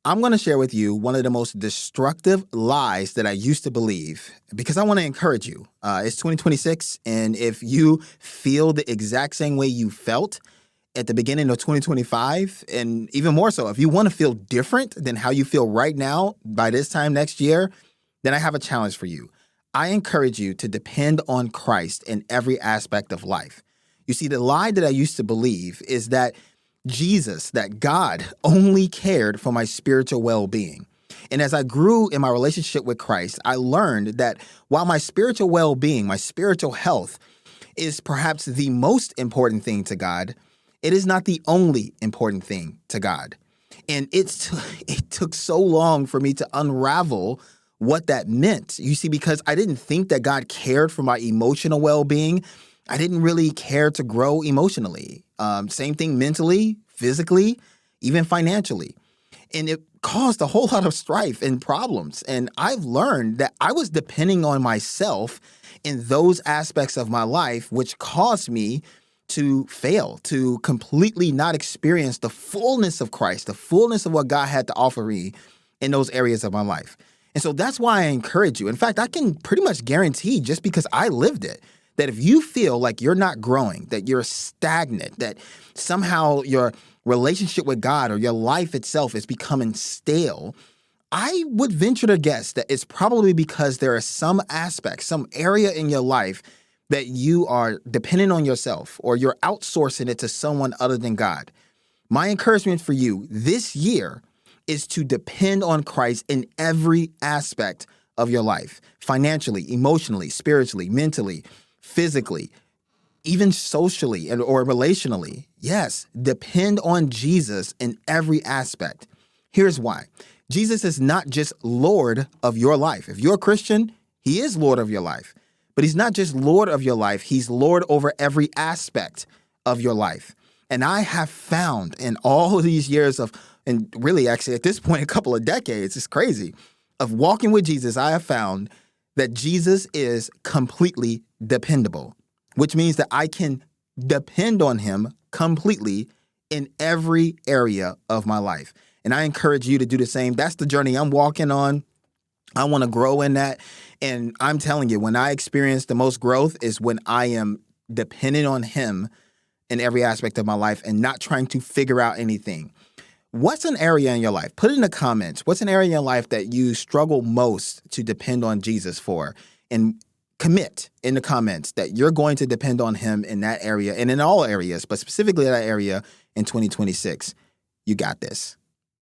I'm going to share with you one of the most destructive lies that I used to believe because I want to encourage you. It's 2026, and if you feel the exact same way you felt at the beginning of 2025, and even more so, if you want to feel different than how you feel right now by this time next year, then I have a challenge for you. I encourage you to depend on Christ in every aspect of life. You see, the lie that I used to believe is that that God only cared for my spiritual well-being. And as I grew in my relationship with Christ, I learned that while my spiritual well-being, my spiritual health is perhaps the most important thing to God, it is not the only important thing to God. And it took so long for me to unravel what that meant. You see, because I didn't think that God cared for my emotional well-being. I didn't really care to grow emotionally. Same thing mentally, physically, even financially. And it caused a whole lot of strife and problems. And I've learned that I was depending on myself in those aspects of my life, which caused me to fail, to completely not experience the fullness of Christ, the fullness of what God had to offer me in those areas of my life. And so that's why I encourage you. In fact, I can pretty much guarantee, just because I lived it, that if you feel like you're not growing, that you're stagnant, that somehow your relationship with God or your life itself is becoming stale, I would venture to guess that it's probably because there are some aspects, some area in your life that you are dependent on yourself or you're outsourcing it to someone other than God. My encouragement for you this year is to depend on Christ in every aspect of your life, financially, emotionally, spiritually, mentally, physically, even socially or relationally. Yes, depend on Jesus in every aspect. Here's why. Jesus is not just Lord of your life. If you're a Christian, he is Lord of your life. But he's not just Lord of your life. He's Lord over every aspect of your life. And I have found in all of these years of, and really actually at this point, a couple of decades, it's crazy, of walking with Jesus, I have found that Jesus is completely dependable, which means that I can depend on him completely in every area of my life. And I encourage you to do the same. That's the journey I'm walking on. I want to grow in that. And I'm telling you, when I experience the most growth is when I am dependent on him in every aspect of my life and not trying to figure out anything. What's an area in your life? Put it in the comments. What's an area in your life that you struggle most to depend on Jesus for? And commit in the comments that you're going to depend on him in that area and in all areas, but specifically that area in 2026. You got this.